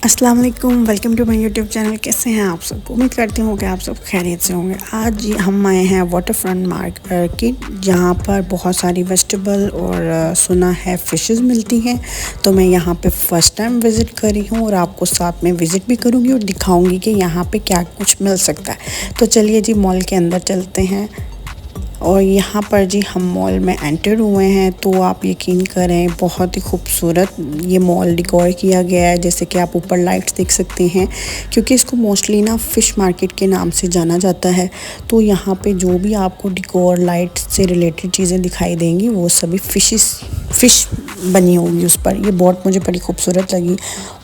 अस्सलाम वालेकुम, welcome to my YouTube channel. कैसे हैं आप सब? उम्मीद करती हूँ कि आप सब खैरियत से होंगे। आज हम आए हैं वाटर फ्रंट मार्केट, जहाँ पर बहुत सारी वेजिटेबल और सुना है फ़िशेस मिलती हैं। तो मैं यहाँ पे फ़र्स्ट टाइम विज़िट कर रही हूँ और आपको साथ में विज़िट भी करूँगी और दिखाऊँगी कि यहाँ पे क्या कुछ मिल सकता है। तो चलिए जी, मॉल के अंदर चलते हैं। और यहाँ पर जी हम मॉल में एंटर हुए हैं, तो आप यकीन करें बहुत ही खूबसूरत ये मॉल डिकोर किया गया है। जैसे कि आप ऊपर लाइट्स देख सकते हैं, क्योंकि इसको मोस्टली ना फ़िश मार्केट के नाम से जाना जाता है। तो यहाँ पे जो भी आपको डिकोर लाइट से रिलेटेड चीज़ें दिखाई देंगी वो सभी फ़िश बनी होगी उस पर। ये बोट मुझे बड़ी खूबसूरत लगी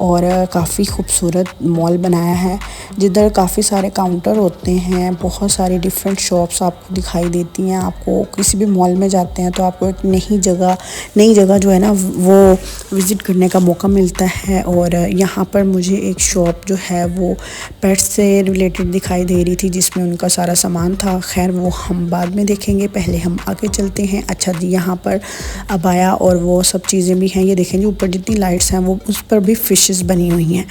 और काफ़ी खूबसूरत मॉल बनाया है, जिधर काफ़ी सारे काउंटर होते हैं। बहुत सारी डिफरेंट शॉप्स आपको दिखाई देती हैं। आपको किसी भी मॉल में जाते हैं तो आपको एक नई जगह जो है ना वो विज़िट करने का मौका मिलता है। और यहाँ पर मुझे एक शॉप जो है वो पेट्स से रिलेटेड दिखाई दे रही थी, जिसमें उनका सारा सामान था। खैर वो हम बाद में देखेंगे, पहले हम आगे चलते हैं। अच्छा जी, यहाँ पर अबाया और वो सब चीज़ें भी हैं। ये देखें जी, ऊपर जितनी लाइट्स हैं वो उस पर भी फ़िशेस बनी हुई हैं।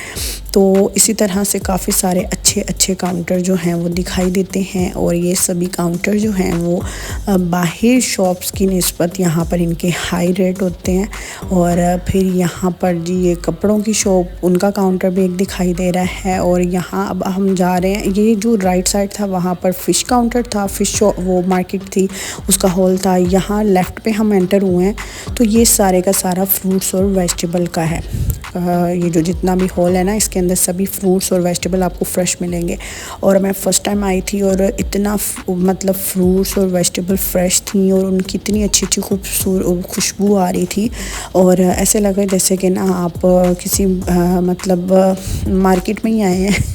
तो इसी तरह से काफ़ी सारे अच्छे काउंटर जो हैं वो दिखाई देते हैं। और ये सभी काउंटर जो हैं वो बाहर शॉप्स की निस्बत यहाँ पर इनके हाई रेट होते हैं। और फिर यहाँ पर जी ये कपड़ों की शॉप, उनका काउंटर भी एक दिखाई दे रहा है। और यहाँ अब हम जा रहे हैं, ये जो राइट साइड था वहाँ पर फ़िश काउंटर था, फ़िश शॉप वो मार्केट थी, उसका हॉल था। यहाँ लेफ़्ट पे हम एंटर हुए हैं तो ये सारे का सारा फ्रूट्स और वेजिटेबल का है। ये जो जितना भी हॉल है ना, इसके अंदर सभी फ्रूट्स और वेजिटेबल आपको फ्रेश मिलेंगे। और मैं फ़र्स्ट टाइम आई थी और इतना मतलब फ्रूट्स और वेजिटेबल फ्रेश थी और उनकी इतनी अच्छी खूबसूरत खुशबू आ रही थी। और ऐसे लगा जैसे कि ना आप किसी मतलब मार्केट में ही आए हैं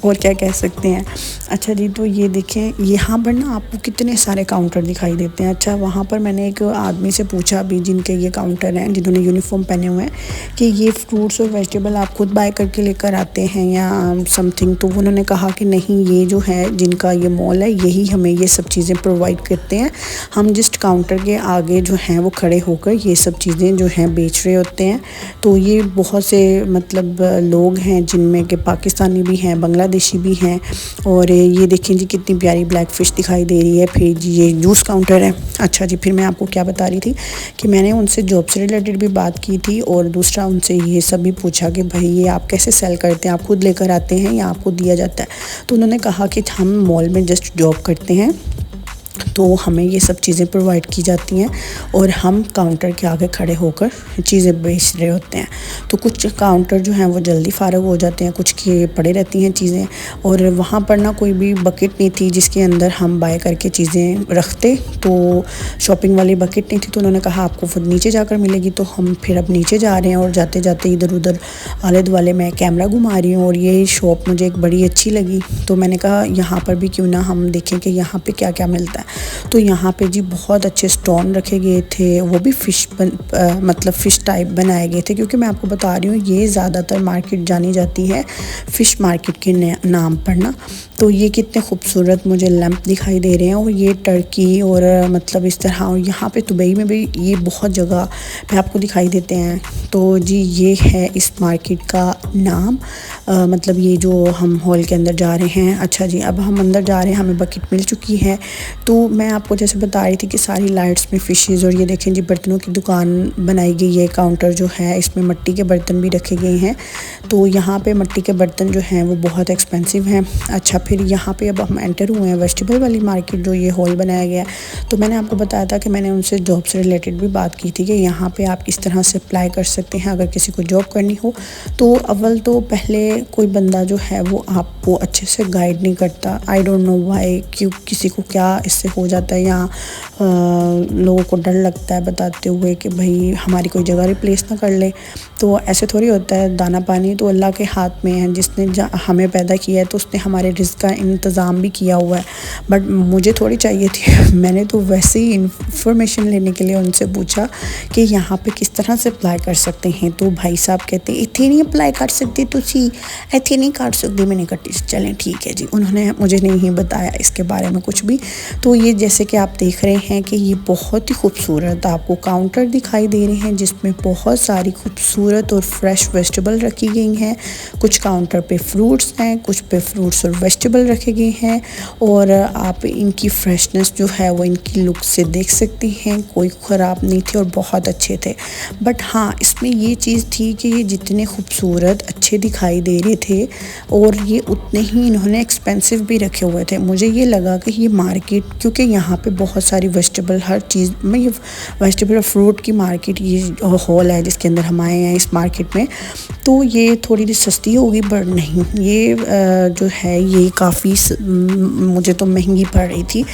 और क्या कह सकते हैं। अच्छा जी, तो ये देखें यहाँ पर ना आपको कितने सारे काउंटर दिखाई देते हैं। अच्छा, वहाँ पर मैंने एक आदमी से पूछा भी, जिनके ये काउंटर हैं, जिन्होंने यूनिफॉर्म पहने हुए हैं, कि ये फ्रूट्स और वेजिटेबल आप खुद बाय करके लेकर आते हैं या समथिंग। तो उन्होंने कहा कि नहीं, ये जो है जिनका ये मॉल है यही हमें ये सब चीज़ें प्रोवाइड करते हैं। हम जस्ट काउंटर के आगे जो हैं वो खड़े होकर ये सब चीज़ें जो हैं बेच रहे होते हैं। तो ये बहुत से मतलब लोग हैं, जिनमें कि पाकिस्तानी भी हैं, बांग्लादेशी भी हैं। और ये देखें जी, कितनी प्यारी ब्लैक फ़िश दिखाई दे रही है। फिर जी ये जूस काउंटर है। अच्छा जी, फिर मैं आपको क्या बता रही थी कि मैंने उनसे जॉब से रिलेटेड भी बात की थी और दूसरा उनसे ये सब भी पूछा कि भाई ये आप कैसे सेल करते हैं, आप खुद लेकर आते हैं या आपको दिया जाता है। तो उन्होंने कहा कि हम मॉल में जस्ट जॉब करते हैं, तो हमें ये सब चीज़ें प्रोवाइड की जाती हैं और हम काउंटर के आगे खड़े होकर चीज़ें बेच रहे होते हैं। तो कुछ काउंटर जो हैं वो जल्दी फ़ारग हो जाते हैं, कुछ के पड़े रहती हैं चीज़ें। और वहाँ पर ना कोई भी बकेट नहीं थी जिसके अंदर हम बाय करके चीज़ें रखते, तो शॉपिंग वाली बकेट नहीं थी। तो उन्होंने कहा आपको खुद नीचे जाकर मिलेगी। तो हम फिर अब नीचे जा रहे हैं और जाते जाते इधर उधर आले दुआले मैं कैमरा घुमा रही हूँ। और ये शॉप मुझे एक बड़ी अच्छी लगी, तो मैंने कहा यहाँ पर भी क्यों ना हम देखें कि यहाँ पे क्या क्या मिलता है। तो यहाँ पे जी बहुत अच्छे स्टॉन रखे गए थे, वो भी मतलब फ़िश टाइप बनाए गए थे। क्योंकि मैं आपको बता रही हूँ ये ज़्यादातर मार्केट जानी जाती है फ़िश मार्केट के नाम पर ना। तो ये कितने खूबसूरत मुझे लैंप दिखाई दे रहे हैं। और ये टर्की और मतलब इस तरह, और यहाँ पे दुबई में भी ये बहुत जगह पे आपको दिखाई देते हैं। तो जी ये है इस मार्केट का नाम। मतलब ये जो हम हॉल के अंदर जा रहे हैं। अच्छा जी, अब हम अंदर जा रहे हैं, हमें बकेट मिल चुकी है। तो मैं आपको जैसे बता रही थी कि सारी लाइट्स में फ़िशेज़, और ये देखें जी बर्तनों की दुकान बनाई गई है। काउंटर जो है इसमें मिट्टी के बर्तन भी रखे गए हैं। तो यहाँ पे मिट्टी के बर्तन जो हैं वो बहुत एक्सपेंसिव हैं। अच्छा, फिर यहाँ पे अब हम एंटर हुए हैं वेजिटेबल वाली मार्केट, जो ये हॉल बनाया गया है। तो मैंने आपको बताया था कि मैंने उनसे जॉब से रिलेटेड भी बात की थी कि यहाँ पर आप किस तरह से अप्लाई कर सकते हैं अगर किसी को जॉब करनी हो। तो अव्वल तो पहले कोई बंदा जो है वो आपको अच्छे से गाइड नहीं करता। आई डोंट नो वाई, क्यों किसी को क्या इससे हो जाता है, या लोगों को डर लगता है बताते हुए कि भाई हमारी कोई जगह रिप्लेस ना कर ले। तो ऐसे थोड़ी होता है, दाना पानी तो अल्लाह के हाथ में है। जिसने हमें पैदा किया है तो उसने हमारे रिज़्क इसका इंतज़ाम भी किया हुआ है, बट मुझे थोड़ी चाहिए थी। मैंने तो वैसे ही इंफॉर्मेशन लेने के लिए उनसे पूछा कि यहाँ पे किस तरह से अप्लाई कर सकते हैं। तो भाई साहब कहते इतने नहीं अप्लाई कर सकते, तुसी इतने नहीं कर सकते। मैंने कहा चलें ठीक है जी। उन्होंने मुझे नहीं बताया इसके बारे में कुछ भी। तो ये जैसे कि आप देख रहे हैं कि ये बहुत ही खूबसूरत आपको काउंटर दिखाई दे रहे हैं जिसमें बहुत सारी खूबसूरत और फ्रेश वेजिटेबल रखी गई हैं। कुछ काउंटर पे फ्रूट्स हैं, कुछ पे फ्रूट्स और वेजिटेबल रखे गए हैं, और आप इनकी फ्रेशनेस जो है वो इनकी लुक से देख सकते हैं, कोई ख़राब नहीं थे और बहुत अच्छे थे। बट हाँ, इसमें ये चीज़ थी कि ये जितने खूबसूरत अच्छे दिखाई दे रहे थे और ये उतने ही इन्होंने एक्सपेंसिव भी रखे हुए थे। मुझे ये लगा कि ये मार्केट, क्योंकि यहाँ पे बहुत सारी वेजिटेबल, हर चीज़ में ये वेजिटेबल और फ्रूट की मार्केट, ये हॉल है जिसके अंदर हम आए हैं इस मार्केट में, तो ये थोड़ी सी सस्ती होगी, बट नहीं, ये जो है ये काफ़ी मुझे तो महंगी पड़ रही थी।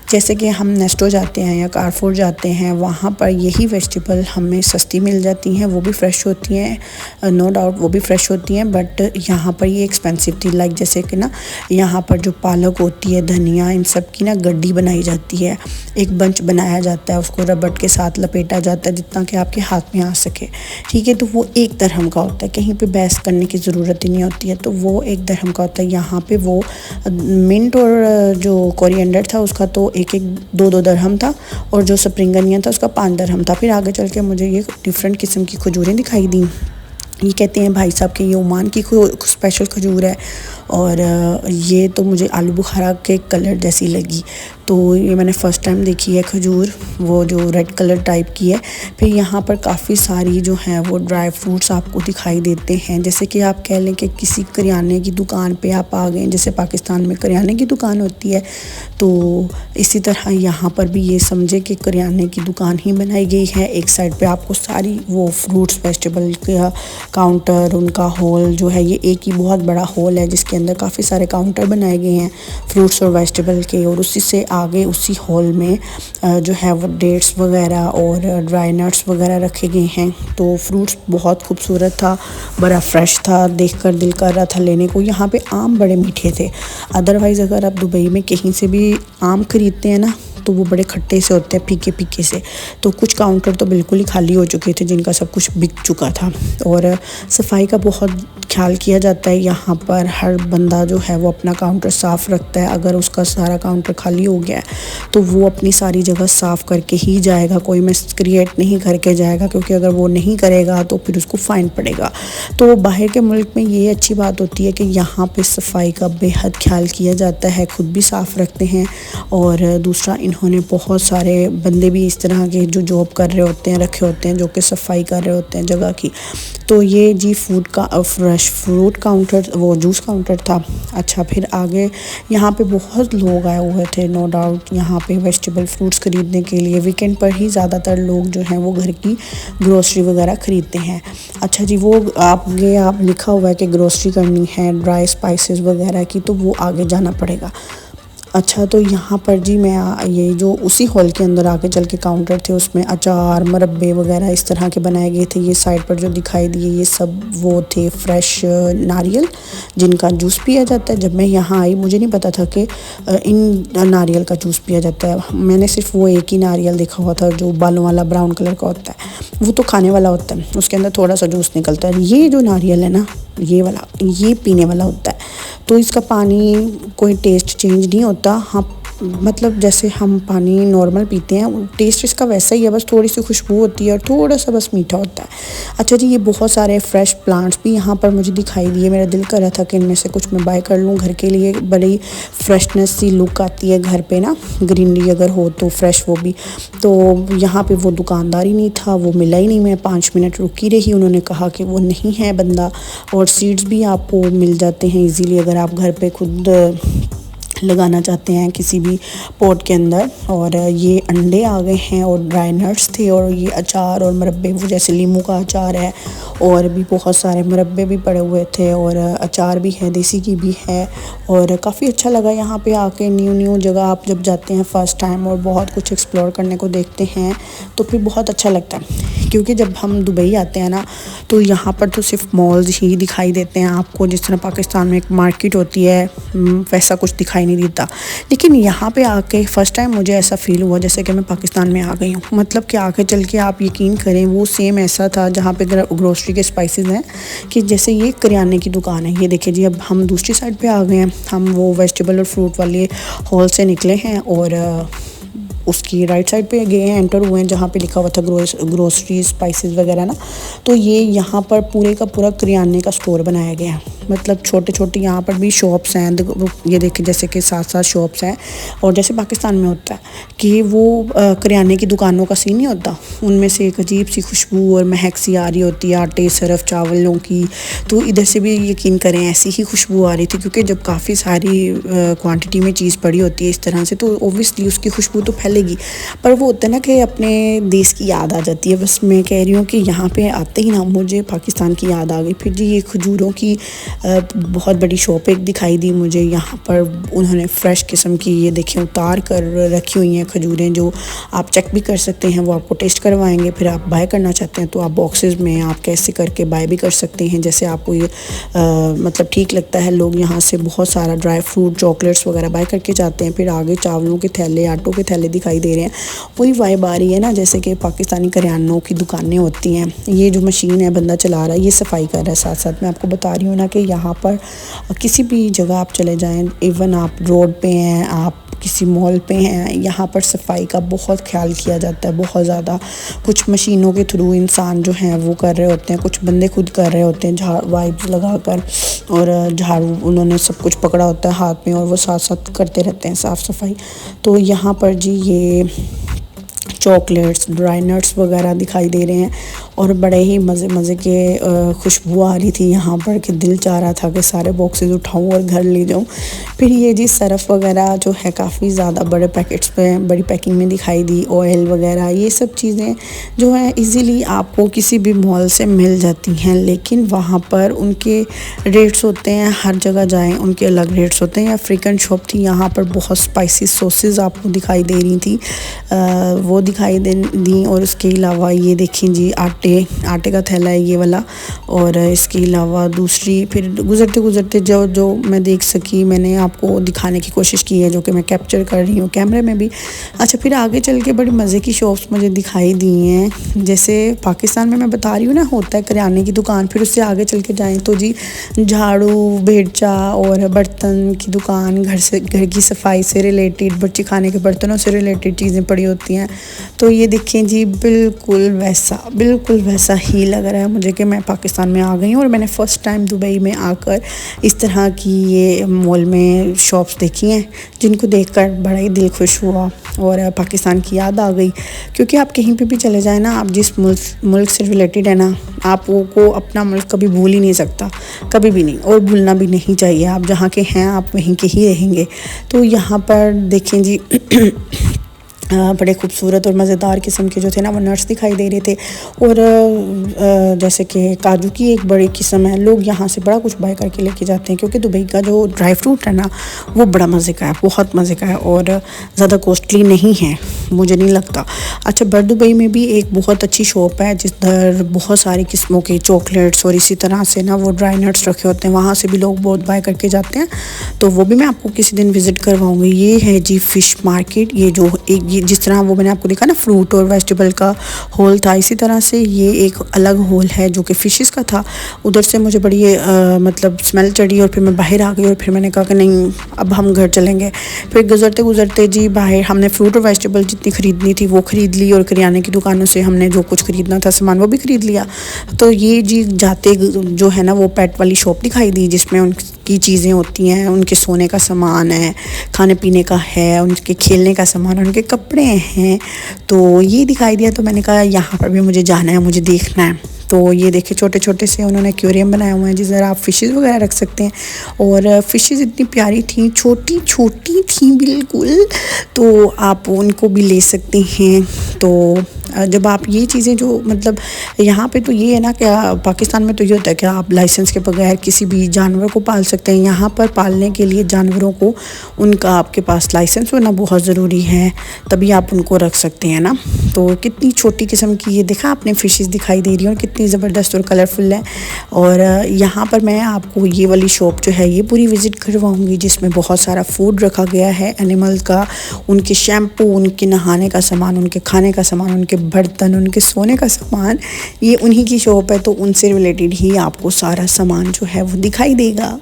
जैसे कि हम नेस्टो जाते हैं या कारफोर जाते हैं, वहाँ पर यही वेजिटेबल हमें सस्ती मिल जाती हैं, वो भी फ़्रेश होती हैं, नो डाउट वो भी फ़्रेश होती हैं, बट यहाँ पर ये एक्सपेंसिव थी। लाइक जैसे कि ना यहाँ पर जो पालक होती है, धनिया, इन सब की ना गड्डी बनाई जाती है, एक बंच बनाया जाता है, उसको रबड़ के साथ लपेटा जाता है जितना कि आपके हाथ में आ सके, ठीक है। तो वो एक दरहम का होता है, कहीं पे बहस करने की ज़रूरत ही नहीं होती है, तो वो एक दरहम का होता है। यहाँ पे वो मिंट और जो कोरिएंडर था उसका तो एक दो दरहम था, और जो स्प्रिंग अनियन था उसका 5 दरहम था। फिर आगे चल के मुझे ये डिफरेंट किस्म की खजूरें दिखाई दी। ये कहते हैं भाई साहब कि ये ओमान की स्पेशल खजूर है, और ये तो मुझे आलू बुखारा के कलर जैसी लगी, तो ये मैंने फ़र्स्ट टाइम देखी है खजूर, वो जो रेड कलर टाइप की है। फिर यहाँ पर काफ़ी सारी जो हैं वो ड्राई फ्रूट्स आपको दिखाई देते हैं, जैसे कि आप कह लें कि किसी करियाने की दुकान पे आप आ गए, जैसे पाकिस्तान में करियाने की दुकान होती है, तो इसी तरह यहाँ पर भी ये समझे कि करियाने की दुकान ही बनाई गई है। एक साइड पे आपको सारी वो फ्रूट्स वेजिटेबल का काउंटर, उनका हॉल जो है, ये एक ही बहुत बड़ा हॉल है जिसके अंदर काफ़ी सारे काउंटर बनाए गए हैं फ्रूट्स और वेजिटेबल के, और उसी से आगे उसी हॉल में जो है वो डेट्स वगैरह और ड्राई नट्स वगैरह रखे गए हैं। तो फ्रूट्स बहुत खूबसूरत था, बड़ा फ्रेश था, देखकर दिल कर रहा था लेने को। यहाँ पे आम बड़े मीठे थे, अदरवाइज़ अगर आप दुबई में कहीं से भी आम खरीदते हैं ना तो वो बड़े खट्टे से होते हैं, फीके फीके से। तो कुछ काउंटर तो बिल्कुल ही खाली हो चुके थे जिनका सब कुछ बिक चुका था, और सफाई का बहुत ख्याल किया जाता है यहाँ पर। हर बंदा जो है वो अपना काउंटर साफ़ रखता है, अगर उसका सारा काउंटर खाली हो गया है तो वो अपनी सारी जगह साफ़ करके ही जाएगा, कोई मिस क्रिएट नहीं करके जाएगा, क्योंकि अगर वो नहीं करेगा तो फिर उसको फ़ाइन पड़ेगा। तो बाहर के मुल्क में ये अच्छी बात होती है कि यहाँ पे सफाई का बेहद ख्याल किया जाता है, खुद भी साफ़ रखते हैं, और दूसरा इन्होंने बहुत सारे बंदे भी इस तरह के जो जॉब कर रहे होते हैं रखे होते हैं, जो कि सफाई कर रहे होते हैं जगह की। तो ये जी फूड का फ्रेश फ्रूट काउंटर, वो जूस काउंटर था। अच्छा, फिर आगे यहाँ पे बहुत लोग आए हुए थे, नो डाउट यहाँ पे वेजिटेबल फ्रूट्स ख़रीदने के लिए। वीकेंड पर ही ज़्यादातर लोग जो हैं वो घर की ग्रोसरी वगैरह ख़रीदते हैं। अच्छा जी, वो आगे आप लिखा हुआ है कि ग्रोसरी करनी है ड्राई स्पाइसेस वगैरह की, तो वो आगे जाना पड़ेगा। अच्छा, तो यहाँ पर जी मैं ये जो उसी हॉल के अंदर आके चल के काउंटर थे, उसमें अचार, मुरब्बे वगैरह इस तरह के बनाए गए थे। ये साइड पर जो दिखाई दिए ये सब वो थे फ्रेश नारियल जिनका जूस पिया जाता है। जब मैं यहाँ आई मुझे नहीं पता था कि इन नारियल का जूस पिया जाता है। मैंने सिर्फ वो एक ही नारियल देखा हुआ था जो बालों वाला ब्राउन कलर का होता है, वो तो खाने वाला होता है, उसके अंदर थोड़ा सा जूस निकलता है। ये जो नारियल है ना, ये वाला, ये पीने वाला होता है, तो इसका पानी कोई टेस्ट चेंज नहीं होता। हाँ, मतलब जैसे हम पानी नॉर्मल पीते हैं टेस्ट इसका वैसा ही है, बस थोड़ी सी खुशबू होती है और थोड़ा सा बस मीठा होता है। अच्छा जी, ये बहुत सारे फ्रेश प्लांट्स भी यहाँ पर मुझे दिखाई दिए। मेरा दिल कर रहा था कि इनमें से कुछ मैं बाय कर लूँ घर के लिए, बड़ी फ्रेशनेस सी लुक आती है घर पे ना, ग्रीनरी अगर हो तो फ्रेश वो भी। तो यहाँ पे वो दुकानदार ही नहीं था, वो मिला ही नहीं। मैं 5 मिनट रुकी रही, उन्होंने कहा कि वो नहीं है बंदा। और सीड्स भी आपको मिल जाते हैं ईज़िली अगर आप घर पे खुद लगाना चाहते हैं किसी भी पॉट के अंदर। और ये अंडे आ गए हैं और ड्राई नट्स थे, और ये अचार और मुरब्बे, वो जैसे लीमू का अचार है, और भी बहुत सारे मुरब्बे भी पड़े हुए थे, और अचार भी है, देसी घी भी है। और काफ़ी अच्छा लगा यहाँ पे आके। न्यू जगह आप जब जाते हैं फ़र्स्ट टाइम और बहुत कुछ एक्सप्लोर करने को देखते हैं तो फिर बहुत अच्छा लगता है। क्योंकि जब हम दुबई आते हैं ना तो यहाँ पर तो सिर्फ मॉल्स ही दिखाई देते हैं आपको, जिस तरह पाकिस्तान में एक मार्केट होती है वैसा कुछ दिखाई नहीं देता। लेकिन यहाँ पे आके फ़र्स्ट टाइम मुझे ऐसा फ़ील हुआ जैसे कि मैं पाकिस्तान में आ गई हूँ। मतलब कि आगे चल के आप यकीन करें वो सेम ऐसा था जहाँ पे ग्रोसरी के स्पाइसेस हैं कि जैसे ये करियाने की दुकान है। ये देखिए जी, अब हम दूसरी साइड पे आ गए हैं, हम वो वेजिटेबल और फ्रूट वाले हॉल से निकले हैं और उसकी राइट साइड पे गए हैं, एंटर हुए हैं जहाँ पे लिखा हुआ था ग्रोसरी स्पाइसेस वगैरह ना। तो ये यहाँ पर पूरे का पूरा करियाने का स्टोर बनाया गया है। मतलब छोटे छोटे यहाँ पर भी शॉप्स हैं, ये देखिए जैसे कि 7-7 शॉप्स हैं। और जैसे पाकिस्तान में होता है कि वो करियाने की दुकानों का सीन नहीं होता, उनमें से एक अजीब सी खुशबू और महक सी आ रही होती है आटे सरफ चावलों की। तो इधर से भी यकीन करें ऐसी ही खुशबू आ रही थी, क्योंकि जब काफ़ी सारी क्वांटिटी में चीज़ पड़ी होती है इस तरह से तो ओबियसली उसकी खुशबू तो फैलेगी। पर वो होता है ना कि अपने देश की याद आ जाती है। बस मैं कह रही हूँ कि यहाँ पे आते ही ना मुझे पाकिस्तान की याद आ गई। फिर जी ये खजूरों की बहुत बड़ी शॉप एक दिखाई दी मुझे। यहाँ पर उन्होंने फ़्रेश किस्म की ये देखिए उतार कर रखी हुई हैं खजूरें, जो आप चेक भी कर सकते हैं, वो आपको टेस्ट करवाएंगे। फिर आप बाय करना चाहते हैं तो आप बॉक्सेस में आप कैसे करके बाय भी कर सकते हैं, जैसे आपको ये मतलब ठीक लगता है। लोग यहाँ से बहुत सारा ड्राई फ्रूट चॉकलेट्स वगैरह बाय करके जाते हैं। फिर आगे चावलों के थैले आटों के थैले दिखाई दे रहे हैं। वही वाइब आ रही है ना जैसे कि पाकिस्तानी करियानों की दुकानें होती हैं। ये जो मशीन है बंदा चला रहा है, ये सफाई कर रहा है साथ साथ। मैं आपको बता रही हूँ ना कि यहाँ पर किसी भी जगह आप चले जाएं, इवन आप रोड पे हैं, आप किसी मॉल पे हैं, यहाँ पर सफाई का बहुत ख्याल किया जाता है, बहुत ज़्यादा। कुछ मशीनों के थ्रू इंसान जो हैं वो कर रहे होते हैं, कुछ बंदे खुद कर रहे होते हैं वाइप्स लगा कर, और झाड़ू उन्होंने सब कुछ पकड़ा होता है हाथ में और वो साथ साथ करते रहते हैं साफ़ सफाई। तो यहाँ पर जी ये चॉकलेट्स ड्राई नट्स वगैरह दिखाई दे रहे हैं और बड़े ही मज़े मज़े के खुशबू आ रही थी यहाँ पर कि दिल चाह रहा था कि सारे बॉक्सेस उठाऊँ और घर ले जाऊँ। फिर ये जी सरफ़ वगैरह जो है काफ़ी ज़्यादा बड़े पैकेट्स पे बड़ी पैकिंग में दिखाई दी। ऑयल वगैरह ये सब चीज़ें जो हैं इजीली आपको किसी भी मॉल से मिल जाती हैं, लेकिन वहाँ पर उनके रेट्स होते हैं, हर जगह जाएँ उनके अलग रेट्स होते हैं। अफ्रीकन शॉप थी, यहाँ पर बहुत स्पाइसी सॉसेस आपको दिखाई दे रही थी, वो दिखाई दी। और उसके अलावा ये देखें जी आटे का थैला है ये वाला। और इसके अलावा दूसरी फिर गुज़रते गुज़रते जो मैं देख सकी मैंने आपको दिखाने की कोशिश की है, जो कि मैं कैप्चर कर रही हूँ कैमरे में भी। अच्छा, फिर आगे चल के बड़ी मज़े की शॉप्स मुझे दिखाई दी हैं। जैसे पाकिस्तान में मैं बता रही हूँ ना होता है करियाने की दुकान, फिर उससे आगे चल के जाएँ तो जी झाड़ू बेड़चा और बर्तन की दुकान, घर की सफाई से रिलेटेड, बच्चे खाने के बर्तनों से रिलेटेड चीज़ें पड़ी होती हैं। तो ये देखें जी बिल्कुल वैसा ही लग रहा है मुझे कि मैं पाकिस्तान में आ गई हूँ। और मैंने फ़र्स्ट टाइम दुबई में आकर इस तरह की ये मॉल में शॉप्स देखी हैं, जिनको देखकर बड़ा ही दिल खुश हुआ और पाकिस्तान की याद आ गई। क्योंकि आप कहीं पे भी चले जाएं ना, आप जिस मुल्क से रिलेटेड है ना, आप वो अपना मुल्क कभी भूल ही नहीं सकता, कभी भी नहीं, और भूलना भी नहीं चाहिए। आप जहाँ के हैं आप वहीं के ही रहेंगे। तो यहाँ पर देखें जी बड़े खूबसूरत और मज़ेदार किस्म के जो थे ना वो नट्स दिखाई दे रहे थे। और जैसे कि काजू की एक बड़ी किस्म है, लोग यहाँ से बड़ा कुछ बाय करके लेके जाते हैं, क्योंकि दुबई का जो ड्राई फ्रूट है ना वो बड़ा मज़े का है, बहुत मज़े का है और ज़्यादा कॉस्टली नहीं है, मुझे नहीं लगता। अच्छा, बर दुबई में भी एक बहुत अच्छी शॉप है जिधर बहुत सारी किस्मों के चॉकलेट्स और इसी तरह से ना वो ड्राई नट्स रखे होते हैं, वहाँ से भी लोग बहुत बाय करके जाते हैं। तो वो भी मैं आपको किसी दिन विज़िट करवाऊँगी। ये है जी फ़िश मार्केट। ये जो एक जिस तरह वो मैंने आपको देखा ना फ्रूट और वेजिटेबल का होल था, इसी तरह से ये एक अलग होल है जो कि फ़िशेस का था। उधर से मुझे बड़ी मतलब स्मेल चढ़ी और फिर मैं बाहर आ गई और फिर मैंने कहा कि नहीं अब हम घर चलेंगे। फिर गुजरते गुजरते जी बाहर हमने फ्रूट और वेजिटेबल जितनी ख़रीदनी थी वो ख़रीद ली और करियाने की दुकानों से हमने जो कुछ ख़रीदना था सामान वो भी ख़रीद लिया। तो ये जी जाते जो है ना वो पेट वाली शॉप दिखाई दी, जिसमें उनकी चीज़ें होती हैं, उनके सोने का सामान है, खाने पीने का है, उनके खेलने का सामान, उनके कपड़े हैं। तो ये दिखाई दिया तो मैंने कहा यहाँ पर भी मुझे जाना है, मुझे देखना है। तो ये देखिए छोटे छोटे से उन्होंने एक्वेरियम बनाए हुए हैं जिधर आप फ़िशेस वगैरह रख सकते हैं। और फ़िशेस इतनी प्यारी थी, छोटी छोटी थी बिल्कुल, तो आप उनको भी ले सकते हैं। तो जब आप ये चीज़ें जो मतलब यहाँ पे तो ये है ना कि पाकिस्तान में तो ये होता है कि आप लाइसेंस के बगैर किसी भी जानवर को पाल सकते हैं। यहाँ पर पालने के लिए जानवरों को उनका आपके पास लाइसेंस होना बहुत ज़रूरी है, तभी आप उनको रख सकते हैं ना। तो कितनी छोटी किस्म की ये देखा आपने फ़िशेस दिखाई दे रही हैं और कितनी ज़बरदस्त और कलरफुल है। और यहाँ पर मैं आपको ये वाली शॉप जो है ये पूरी विज़िट करवाऊँगी, जिसमें बहुत सारा फूड रखा गया है एनिमल्स का, उनके शैम्पू, उनके नहाने का सामान, उनके खाने का सामान, उनके बर्तन, उनके सोने का सामान। ये उन्हीं की शॉप है, तो उनसे रिलेटेड ही आपको सारा सामान जो है वो दिखाई देगा।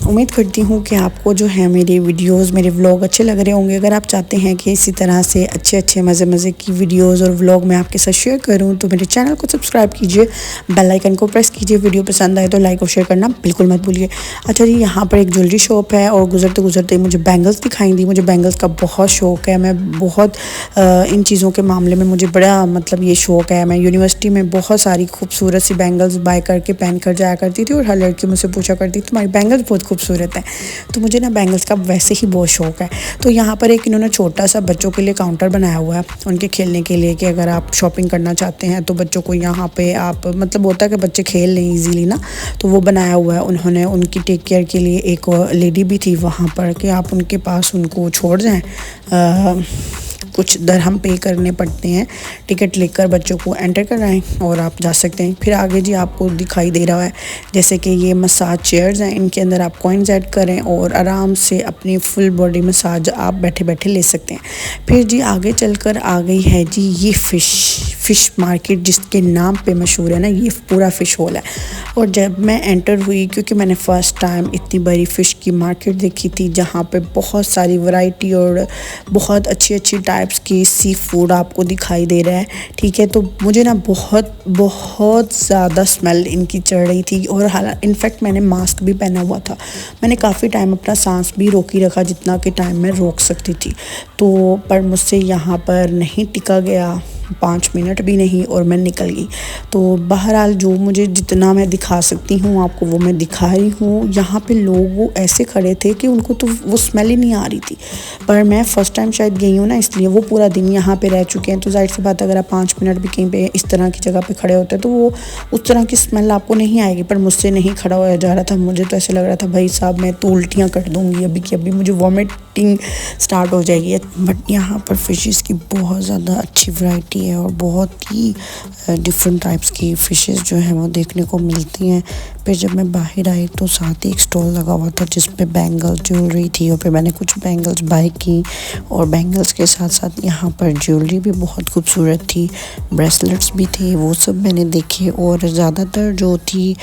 उम्मीद करती हूँ कि आपको जो है मेरे वीडियोस, मेरे व्लॉग अच्छे लग रहे होंगे। अगर आप चाहते हैं कि इसी तरह से अच्छे मज़े की वीडियोस और व्लॉग मैं आपके साथ शेयर करूँ तो मेरे चैनल को सब्सक्राइब कीजिए, बेल आइकन को प्रेस कीजिए। वीडियो पसंद आए तो लाइक और शेयर करना बिल्कुल मत भूलिए। अच्छा जी, यहाँ पर एक ज्वेलरी शॉप है और गुजरते गुजरते मुझे बैंगल्स दिखाई दी। मुझे बैंगल्स का बहुत शौक़ है, मैं बहुत इन चीज़ों के मामले में मुझे बड़ा मतलब ये शौक़ है। मैं यूनिवर्सिटी में बहुत सारी खूबसूरत सी बैंगल्स बाय करके पहन कर जाया करती थी और हर लड़की मुझसे पूछा करती थी तुम्हारी बैंगल्स बहुत खूबसूरत है। तो मुझे ना बैंगल्स का वैसे ही बहुत शौक़ है। तो यहाँ पर एक इन्होंने छोटा सा बच्चों के लिए काउंटर बनाया हुआ है उनके खेलने के लिए, कि अगर आप शॉपिंग करना चाहते हैं तो बच्चों को यहाँ पे आप मतलब होता है कि बच्चे खेल लें ईजीली ना, तो वो बनाया हुआ है उन्होंने। उनकी टेक केयर के लिए एक लेडी भी थी वहाँ पर कि आप उनके पास उनको छोड़ जाएँ। कुछ दरहम पे करने पड़ते हैं, टिकट लेकर बच्चों को एंटर कराएं और आप जा सकते हैं। फिर आगे जी आपको दिखाई दे रहा है जैसे कि ये मसाज चेयर्स हैं, इनके अंदर आप कॉइन्स ऐड करें और आराम से अपनी फुल बॉडी मसाज आप बैठे बैठे ले सकते हैं। फिर जी आगे चलकर आ गई है जी ये फ़िश मार्केट, जिसके नाम पे मशहूर है ना, ये पूरा फ़िश हॉल है। और जब मैं एंटर हुई, क्योंकि मैंने फ़र्स्ट टाइम इतनी बड़ी फ़िश की मार्केट देखी थी जहाँ पे बहुत सारी वैरायटी और बहुत अच्छी टाइप्स की सी फूड आपको दिखाई दे रहा है, ठीक है। तो मुझे ना बहुत ज़्यादा स्मेल इनकी चढ़ रही थी और हालांकि इनफैक्ट मैंने मास्क भी पहना हुआ था। मैंने काफ़ी टाइम अपना सांस भी रोकी रखा जितना कि टाइम मैं रोक सकती थी, तो पर मुझसे यहाँ पर नहीं टिका गया 5 मिनट भी नहीं और मैं निकल गई। तो बहरहाल जो मुझे जितना मैं दिखा सकती हूँ आपको वो मैं दिखा रही हूँ। यहाँ पे लोग वो ऐसे खड़े थे कि उनको तो वो स्मेल ही नहीं आ रही थी, पर मैं फ़र्स्ट टाइम शायद गई हूँ ना, इसलिए वो पूरा दिन यहाँ पे रह चुके हैं। तो जाहिर सी बात अगर आप 5 मिनट भी कहीं पे इस तरह की जगह पे खड़े होते हैं तो वो उस तरह की स्मेल आपको नहीं आएगी, पर मुझसे नहीं खड़ा होया जा रहा था। मुझे तो ऐसे लग रहा था भाई साहब मैं तो उल्टियाँ कर दूँगी अभी की अभी, मुझे वॉमिटिंग स्टार्ट हो जाएगी। बट यहाँ पर फ़िशेस की बहुत ज़्यादा अच्छी वैरायटी है और बहुत ही डिफरेंट टाइप्स की फ़िशेस जो हैं वो देखने को मिलती हैं। फिर जब मैं बाहर आई तो साथ ही एक स्टॉल लगा हुआ था जिस पे बैंगल्स ज्वेलरी थी और फिर मैंने कुछ बैंगल्स बाय की। और बैंगल्स के साथ साथ यहाँ पर ज्वेलरी भी बहुत खूबसूरत थी, ब्रेसलेट्स भी थे, वो सब मैंने देखे। और ज़्यादातर जो थी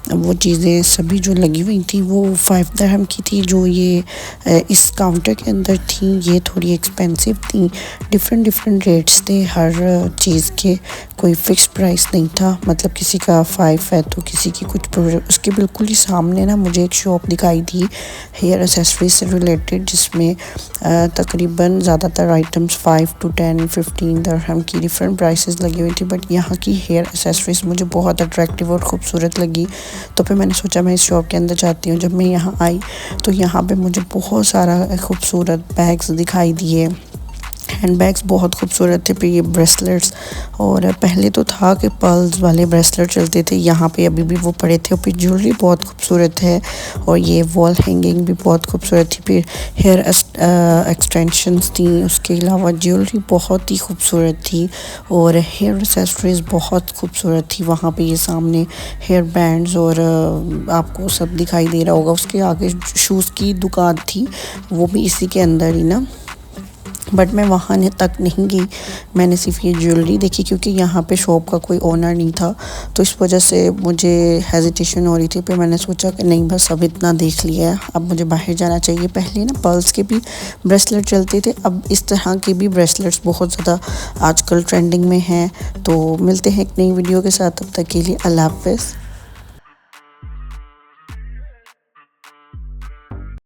वो चीज़ें सभी जो लगी हुई थी वो 5 दिरहम की थी, जो ये इस काउंटर के अंदर थी। ये थोड़ी एक्सपेंसिव थी, डिफरेंट रेट्स थे हर चीज़ के, कोई फ़िक्स प्राइस नहीं था। मतलब किसी का 5 है तो किसी की कुछ। उसके बिल्कुल ही सामने ना मुझे एक शॉप दिखाई दी हेयर एक्सेसरीज से रिलेटेड, जिसमें तकरीबन ज़्यादातर आइटम्स 5 to 10 15 दिरहम की डिफरेंट प्राइसेस लगी हुई थी। बट यहाँ की हेयर एक्सेसरीज मुझे बहुत अट्रैक्टिव और ख़ूबसूरत लगी, तो फिर मैंने सोचा मैं इस शॉप के अंदर जाती हूँ। जब मैं यहाँ आई तो यहाँ पे मुझे बहुत सारा खूबसूरत बैग्स दिखाई दिए, हैंड बैग्स बहुत खूबसूरत थे। फिर ये ब्रेसलेट्स, और पहले तो था कि पर्ल्स वाले ब्रेसलेट चलते थे, यहाँ पे अभी भी वो पड़े थे। और फिर ज्वेलरी बहुत खूबसूरत है और ये वॉल हैंगिंग भी बहुत खूबसूरत थी। फिर हेयर एक्सटेंशंस थी, उसके अलावा ज्वेलरी बहुत ही खूबसूरत थी और हेयर एक्सेसरीज बहुत खूबसूरत थी। वहाँ पे ये सामने हेयर बैंड्स और आपको सब दिखाई दे रहा होगा। उसके आगे शूज़ की दुकान थी, वो भी इसी के अंदर ही ना, बट मैं वहाँ तक नहीं गई। मैंने सिर्फ ये ज्वेलरी देखी क्योंकि यहाँ पे शॉप का कोई ओनर नहीं था, तो इस वजह से मुझे हेजिटेशन हो रही थी। फिर मैंने सोचा कि नहीं बस अब इतना देख लिया है, अब मुझे बाहर जाना चाहिए। पहले ना पर्ल्स के भी ब्रेसलेट चलते थे, अब इस तरह के भी ब्रेसलेट्स बहुत ज़्यादा आजकल ट्रेंडिंग में हैं। तो मिलते हैं एक नई वीडियो के साथ, तब तक के लिए अल्लाह हाफ़िज़।